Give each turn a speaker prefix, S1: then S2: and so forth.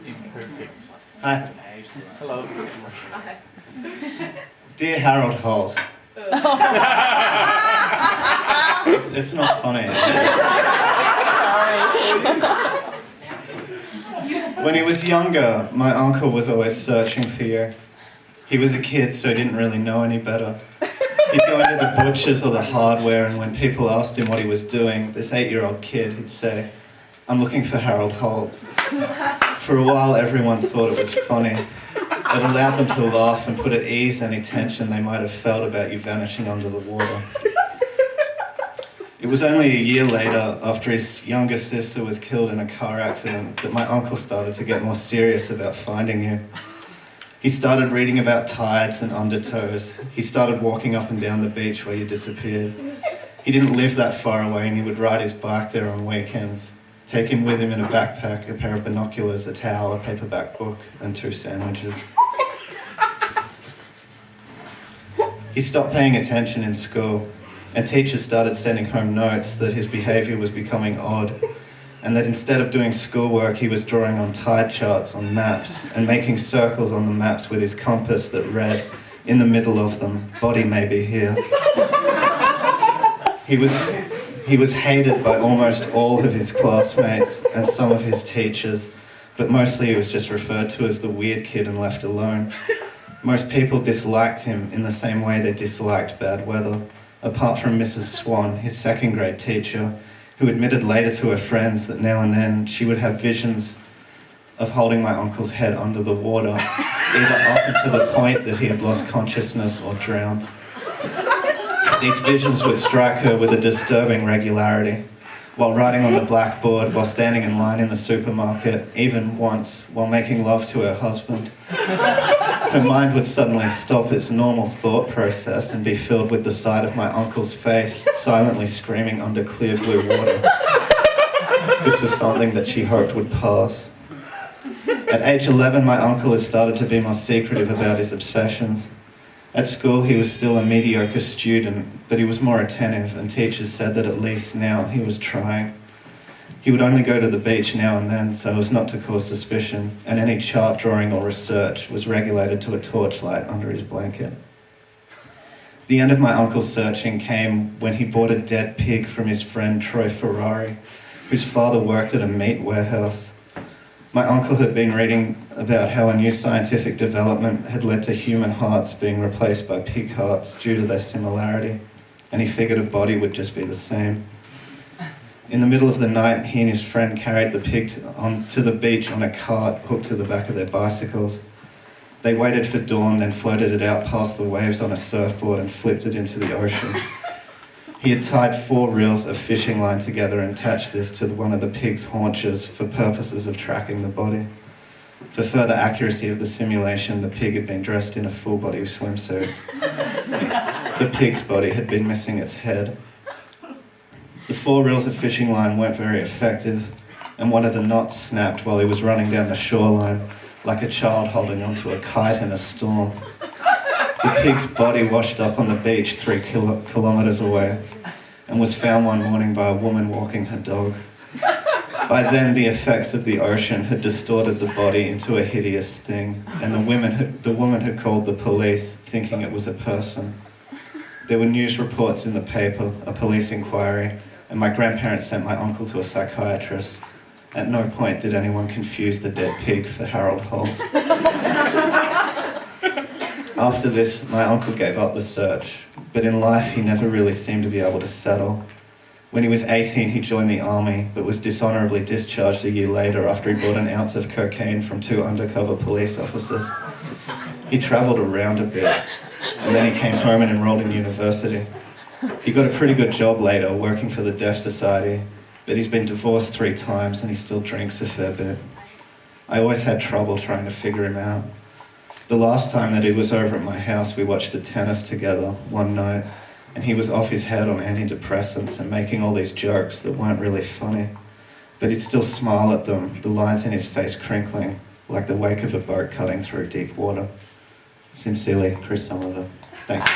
S1: Imperfect.
S2: Hi.
S1: Hello.
S2: Dear Harold Holt. It's not funny. When he was younger, my uncle was always searching for you. He was a kid, so he didn't really know any better. He'd go into the butcher's or the hardware, and when people asked him what he was doing, this 8-year-old kid, he'd say, "I'm looking for Harold Holt." For a while, everyone thought it was funny. It allowed them to laugh and put at ease any tension they might have felt about you vanishing under the water. It was only a year later, after his younger sister was killed in a car accident, that my uncle started to get more serious about finding you. He started reading about tides and undertows. He started walking up and down the beach where you disappeared. He didn't live that far away, and he would ride his bike there on weekends. Take him with him in a backpack, a pair of binoculars, a towel, a paperback book, and 2 sandwiches. He stopped paying attention in school, and teachers started sending home notes that his behaviour was becoming odd, and that instead of doing schoolwork, he was drawing on tide charts on maps and making circles on the maps with his compass that read, in the middle of them, "Body may be here." He was hated by almost all of his classmates and some of his teachers, but mostly he was just referred to as the weird kid and left alone. Most people disliked him in the same way they disliked bad weather, apart from Mrs. Swan, his 2nd grade teacher, who admitted later to her friends that now and then she would have visions of holding my uncle's head under the water, either up until the point that he had lost consciousness or drowned. These visions would strike her with a disturbing regularity, while writing on the blackboard, while standing in line in the supermarket, even once while making love to her husband. Her mind would suddenly stop its normal thought process and be filled with the sight of my uncle's face, silently screaming under clear blue water. This was something that she hoped would pass. At age 11, my uncle had started to be more secretive about his obsessions. At school, he was still a mediocre student, but he was more attentive, and teachers said that at least now he was trying. He would only go to the beach now and then, so as not to cause suspicion, and any chart drawing or research was regulated to a torchlight under his blanket. The end of my uncle's searching came when he bought a dead pig from his friend Troy Ferrari, whose father worked at a meat warehouse. My uncle had been reading about how a new scientific development had led to human hearts being replaced by pig hearts due to their similarity, and he figured a body would just be the same. In the middle of the night, he and his friend carried the pig to the beach on a cart hooked to the back of their bicycles. They waited for dawn, then floated it out past the waves on a surfboard and flipped it into the ocean. He had tied 4 reels of fishing line together and attached this to one of the pig's haunches for purposes of tracking the body. For further accuracy of the simulation, the pig had been dressed in a full-body swimsuit. The pig's body had been missing its head. The 4 reels of fishing line weren't very effective, and one of the knots snapped while he was running down the shoreline, like a child holding onto a kite in a storm. The pig's body washed up on the beach 3 kilometres away and was found one morning by a woman walking her dog. By then, the effects of the ocean had distorted the body into a hideous thing, and the woman had called the police, thinking it was a person. There were news reports in the paper, a police inquiry, and my grandparents sent my uncle to a psychiatrist. At no point did anyone confuse the dead pig for Harold Holt. After this, my uncle gave up the search, but in life he never really seemed to be able to settle. When he was 18, he joined the army, but was dishonourably discharged a year later after he bought an ounce of cocaine from 2 undercover police officers. He travelled around a bit, and then he came home and enrolled in university. He got a pretty good job later, working for the Deaf Society, but he's been divorced 3 times and he still drinks a fair bit. I always had trouble trying to figure him out. The last time that he was over at my house, we watched the tennis together one night, and he was off his head on antidepressants and making all these jokes that weren't really funny. But he'd still smile at them, the lines in his face crinkling, like the wake of a boat cutting through deep water. Sincerely, Chris Somerville. Thanks.